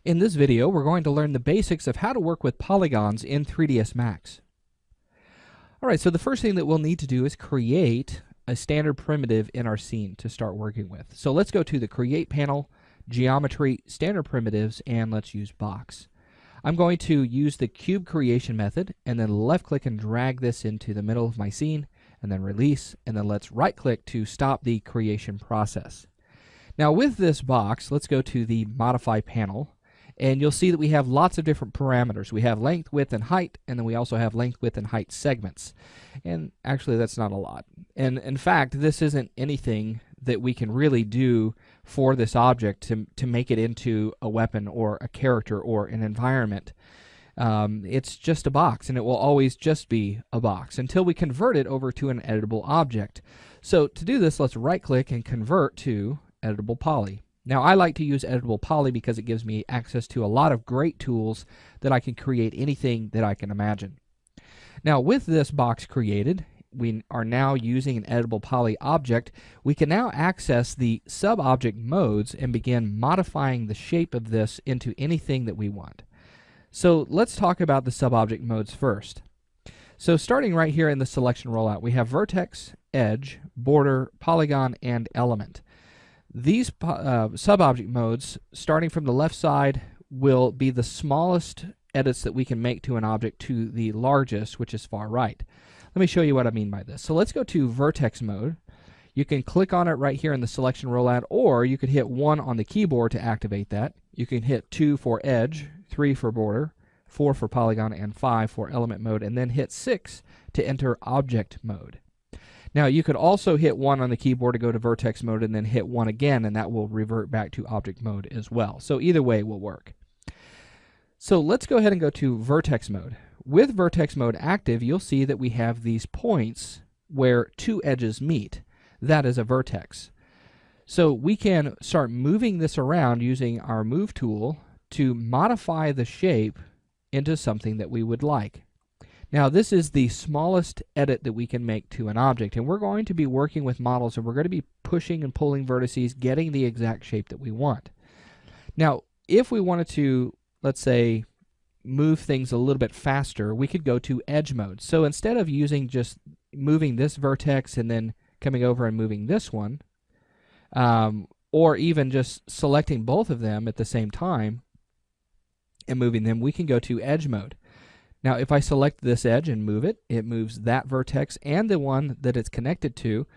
In this video, we're going to learn the basics of how to work with polygons in 3ds Max. Alright, so the first thing that we'll need to do is create a standard primitive in our scene to start working with. So let's go to the Create panel, Geometry, Standard Primitives, and let's use Box. I'm going to use the Cube Creation method, and then left-click and drag this into the middle of my scene, and then release, and then let's right-click to stop the creation process. Now with this box, let's go to the Modify panel, and you'll see that we have lots of different parameters. We have length, width, and height, and then we also have length, width, and height segments. And actually that's not a lot. And in fact, this isn't anything that we can really do for this object to make it into a weapon or a character or an environment. It's just a box, and it will always just be a box until we convert it over to an editable object. So to do this, let's right-click and convert to Editable Poly. Now I like to use Editable Poly because it gives me access to a lot of great tools that I can create anything that I can imagine. Now with this box created, we are now using an Editable Poly object. We can now access the sub-object modes and begin modifying the shape of this into anything that we want. So let's talk about the sub-object modes first. So starting right here in the selection rollout, we have Vertex, Edge, Border, Polygon, and Element. These sub-object modes, starting from the left side, will be the smallest edits that we can make to an object to the largest, which is far right. Let me show you what I mean by this. So let's go to Vertex mode. You can click on it right here in the selection rollout, or you could hit 1 on the keyboard to activate that. You can hit 2 for Edge, 3 for Border, 4 for Polygon, and 5 for Element mode, and then hit 6 to enter Object mode. Now you could also hit 1 on the keyboard to go to Vertex mode and then hit 1 again, and that will revert back to Object mode as well. So either way will work. So let's go ahead and go to Vertex mode. With Vertex mode active, you'll see that we have these points where two edges meet. That is a vertex. So we can start moving this around using our Move tool to modify the shape into something that we would like. Now this is the smallest edit that we can make to an object, and we're going to be working with models, and we're going to be pushing and pulling vertices, getting the exact shape that we want. Now if we wanted to, let's say, move things a little bit faster, we could go to Edge mode. So instead of using just moving this vertex and then coming over and moving this one, or even just selecting both of them at the same time and moving them, we can go to Edge mode. Now if I select this edge and move it, it moves that vertex and the one that it's connected to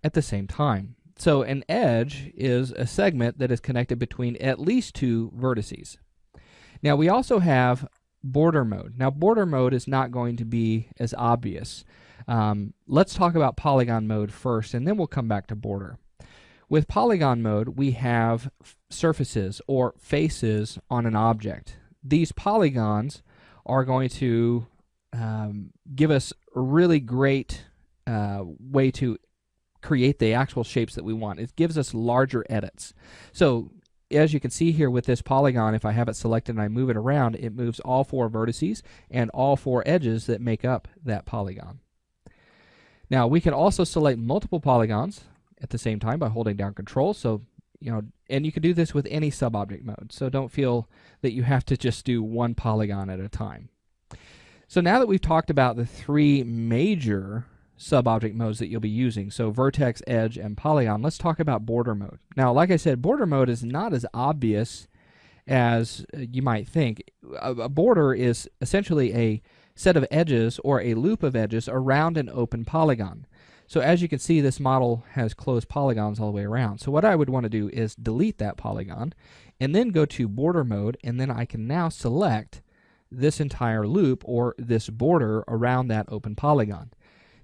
at the same time. So an edge is a segment that is connected between at least two vertices. Now we also have Border mode. Now border mode is not going to be as obvious. Let's talk about Polygon mode first, and then we'll come back to Border. With Polygon mode, we have surfaces or faces on an object. These polygons are going to give us a really great way to create the actual shapes that we want. It gives us larger edits. So as you can see here with this polygon, if I have it selected and I move it around, it moves all 4 vertices and all 4 edges that make up that polygon. Now we can also select multiple polygons at the same time by holding down Control. So and you can do this with any sub-object mode, so don't feel that you have to just do one polygon at a time. So now that we've talked about the 3 major sub-object modes that you'll be using, so Vertex, Edge, and Polygon, let's talk about Border mode. Now like I said, Border mode is not as obvious as you might think. A border is essentially a set of edges or a loop of edges around an open polygon. So as you can see, this model has closed polygons all the way around. So what I would want to do is delete that polygon and then go to Border mode, and then I can now select this entire loop or this border around that open polygon.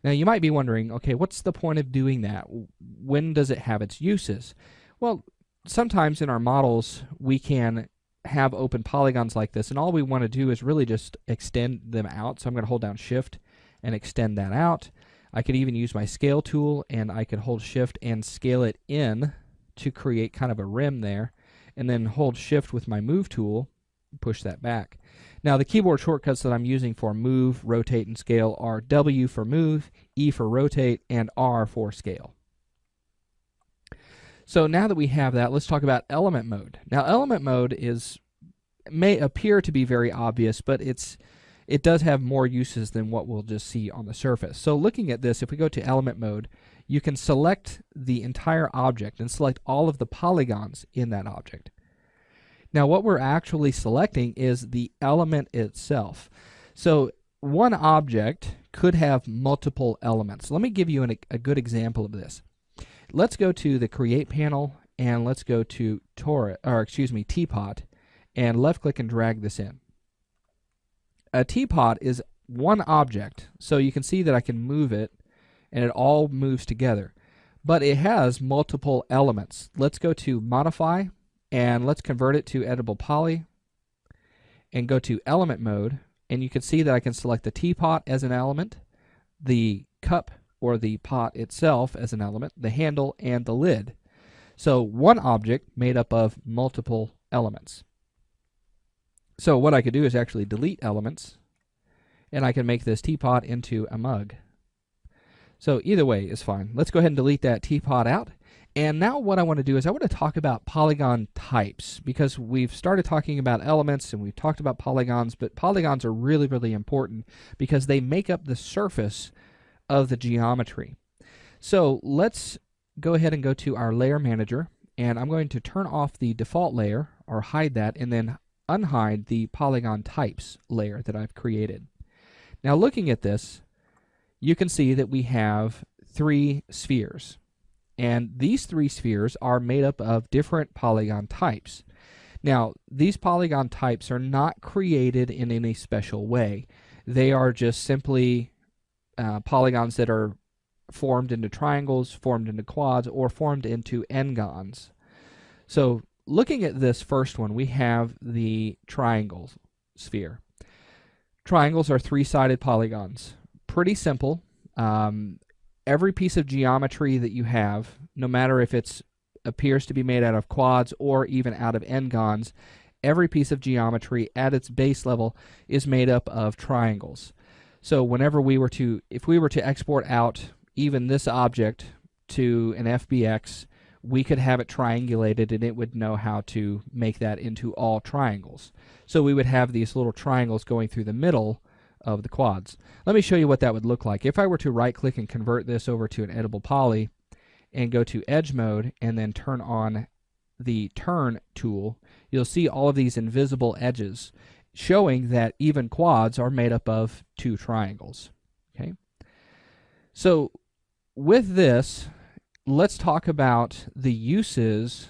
Now you might be wondering, okay, what's the point of doing that? When does it have its uses? Well, sometimes in our models we can have open polygons like this, and all we want to do is really just extend them out. So I'm going to hold down Shift and extend that out. I could even use my scale tool, and I could hold Shift and scale it in to create kind of a rim there, and then hold Shift with my Move tool, push that back. Now the keyboard shortcuts that I'm using for Move, Rotate, and Scale are W for Move, E for Rotate, and R for Scale. So now that we have that, let's talk about element mode. Now element mode may appear to be very obvious, but it does have more uses than what we'll just see on the surface. So looking at this, if we go to element mode, you can select the entire object and select all of the polygons in that object. Now what we're actually selecting is the element itself. So one object could have multiple elements. Let me give you a good example of this. Let's go to the Create panel and let's go to Teapot and left click and drag this in. A teapot is one object, so you can see that I can move it and it all moves together. But it has multiple elements. Let's go to Modify and let's convert it to Editable Poly and go to Element Mode, and you can see that I can select the teapot as an element, the cup or the pot itself as an element, the handle, and the lid. So one object made up of multiple elements. So what I could do is actually delete elements, and I can make this teapot into a mug. So either way is fine. Let's go ahead and delete that teapot out. And now what I want to do is I want to talk about polygon types, because we've started talking about elements and we've talked about polygons, but polygons are really, really important because they make up the surface of the geometry. So let's go ahead and go to our layer manager, and I'm going to turn off the default layer or hide that, and then unhide the polygon types layer that I've created. Now looking at this, you can see that we have 3 spheres, and these 3 spheres are made up of different polygon types. Now these polygon types are not created in any special way. They are just simply polygons that are formed into triangles, formed into quads, or formed into Ngons. So looking at this first one, we have the triangle sphere. Triangles are 3-sided polygons. Pretty simple. Every piece of geometry that you have, no matter if it appears to be made out of quads or even out of Ngons, every piece of geometry at its base level is made up of triangles. So whenever if we were to export out even this object to an FBX, we could have it triangulated and it would know how to make that into all triangles. So we would have these little triangles going through the middle of the quads. Let me show you what that would look like. If I were to right click and convert this over to an editable poly and go to edge mode and then turn on the turn tool, you'll see all of these invisible edges showing that even quads are made up of 2 triangles. Okay? So with this, let's talk about the uses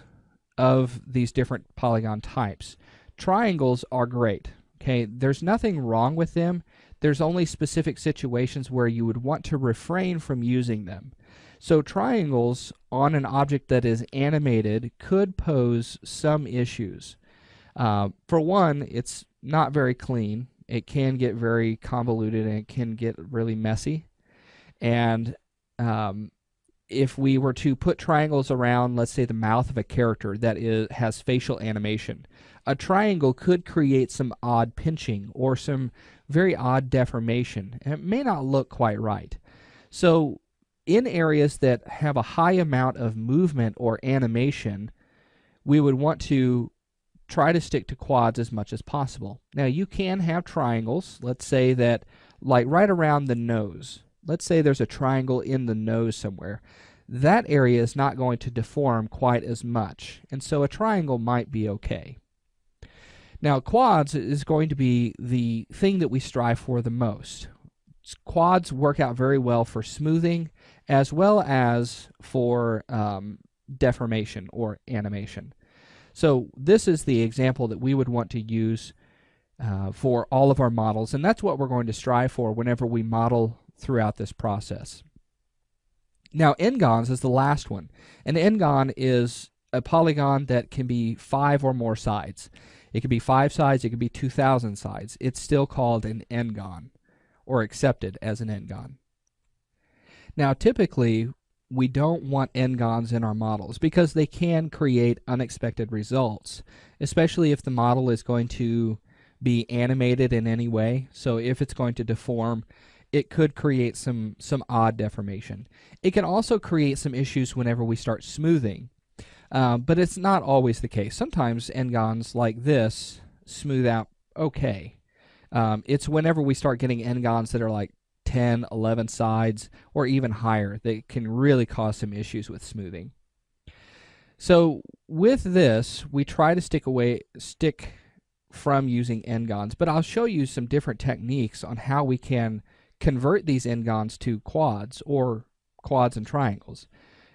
of these different polygon types. Triangles are great. Okay, there's nothing wrong with them. There's only specific situations where you would want to refrain from using them. So triangles on an object that is animated could pose some issues. For one, it's not very clean. It can get very convoluted and it can get really messy. And if we were to put triangles around, let's say, the mouth of a character that has facial animation, a triangle could create some odd pinching or some very odd deformation, and it may not look quite right. So in areas that have a high amount of movement or animation, we would want to try to stick to quads as much as possible. Now you can have triangles, let's say that like right around the nose. Let's say there's a triangle in the nose somewhere. That area is not going to deform quite as much, and so a triangle might be okay. Now quads is going to be the thing that we strive for the most. Quads work out very well for smoothing as well as for deformation or animation. So this is the example that we would want to use for all of our models, and that's what we're going to strive for whenever we model throughout this process. Now Ngons is the last one. An Ngon is a polygon that can be 5 or more sides. It could be 5 sides, it could be 2,000 sides. It's still called an Ngon, or accepted as an Ngon. Now typically we don't want Ngons in our models because they can create unexpected results, especially if the model is going to be animated in any way. So if it's going to deform, it could create some odd deformation. It can also create some issues whenever we start smoothing. But it's not always the case. Sometimes Ngons like this smooth out okay. It's whenever we start getting Ngons that are like 10, 11 sides, or even higher, that can really cause some issues with smoothing. So with this, we try to stick from using Ngons, but I'll show you some different techniques on how we can convert these Ngons to quads or quads and triangles.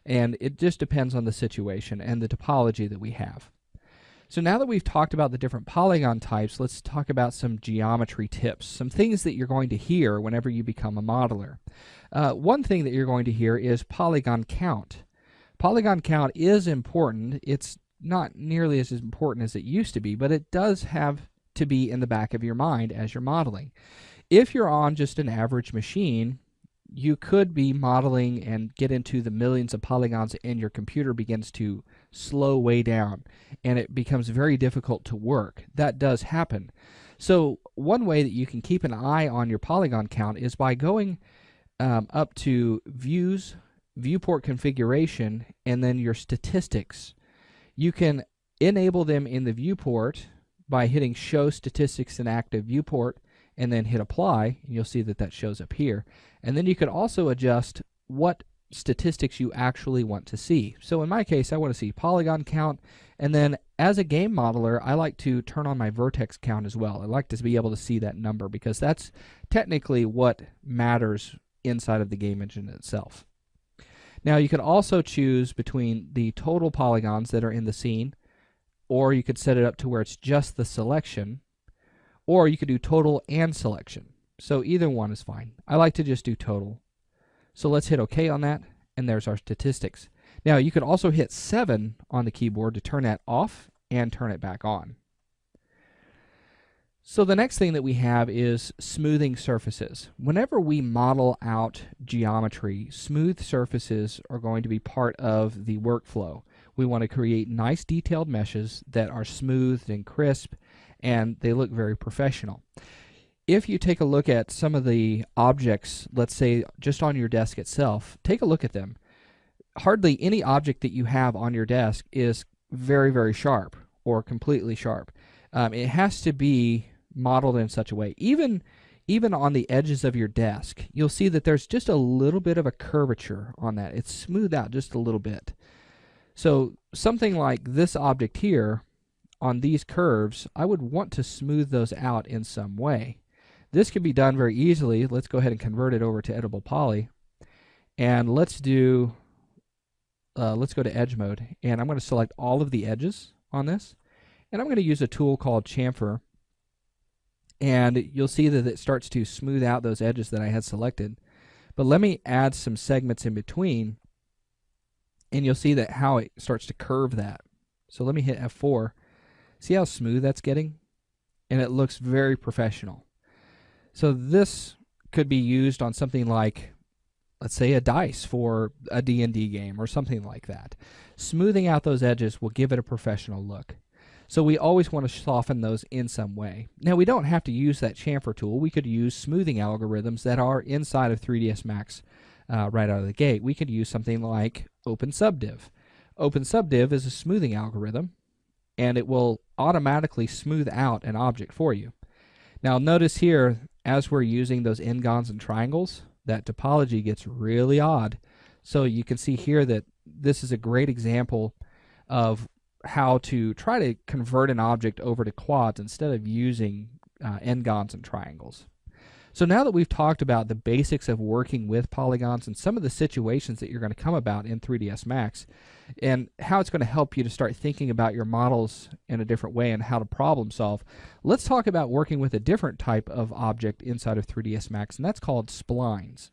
And it just depends on the situation and the topology that we have. So now that we've talked about the different polygon types, let's talk about some geometry tips, some things that you're going to hear whenever you become a modeler. One thing that you're going to hear is polygon count. Polygon count is important. It's not nearly as important as it used to be, but it does have to be in the back of your mind as you're modeling. If you're on just an average machine, you could be modeling and get into the millions of polygons and your computer begins to slow way down and it becomes very difficult to work. That does happen. So one way that you can keep an eye on your polygon count is by going up to Views, Viewport Configuration, and then your statistics. You can enable them in the viewport by hitting Show Statistics in Active Viewport and then hit Apply, and you'll see that that shows up here. And then you can also adjust what statistics you actually want to see. So in my case, I want to see polygon count, and then as a game modeler, I like to turn on my vertex count as well. I like to be able to see that number because that's technically what matters inside of the game engine itself. Now you can also choose between the total polygons that are in the scene, or you could set it up to where it's just the selection, or you could do total and selection. So either one is fine. I like to just do total. So let's hit OK on that, and there's our statistics. Now you could also hit 7 on the keyboard to turn that off and turn it back on. So the next thing that we have is smoothing surfaces. Whenever we model out geometry, smooth surfaces are going to be part of the workflow. We want to create nice detailed meshes that are smoothed and crisp, and they look very professional. If you take a look at some of the objects, let's say just on your desk itself, take a look at them. Hardly any object that you have on your desk is very, very sharp or completely sharp. It has to be modeled in such a way. Even on the edges of your desk, you'll see that there's just a little bit of a curvature on that. It's smoothed out just a little bit. So something like this object here, on these curves, I would want to smooth those out in some way. This can be done very easily. Let's go ahead and convert it over to editable poly, and let's go to edge mode, and I'm going to select all of the edges on this, and I'm going to use a tool called chamfer, and you'll see that it starts to smooth out those edges that I had selected. But let me add some segments in between, and you'll see that how it starts to curve that. So let me hit F4. See how smooth that's getting? And it looks very professional. So this could be used on something like, let's say, a dice for a D&D game or something like that. Smoothing out those edges will give it a professional look. So we always want to soften those in some way. Now we don't have to use that chamfer tool. We could use smoothing algorithms that are inside of 3ds Max right out of the gate. We could use something like OpenSubdiv. OpenSubdiv is a smoothing algorithm, and it will automatically smooth out an object for you. Now notice here, as we're using those Ngons and triangles, that topology gets really odd. So you can see here that this is a great example of how to try to convert an object over to quads instead of using Ngons and triangles. So now that we've talked about the basics of working with polygons and some of the situations that you're going to come about in 3ds Max, and how it's going to help you to start thinking about your models in a different way and how to problem solve, let's talk about working with a different type of object inside of 3ds Max, and that's called splines.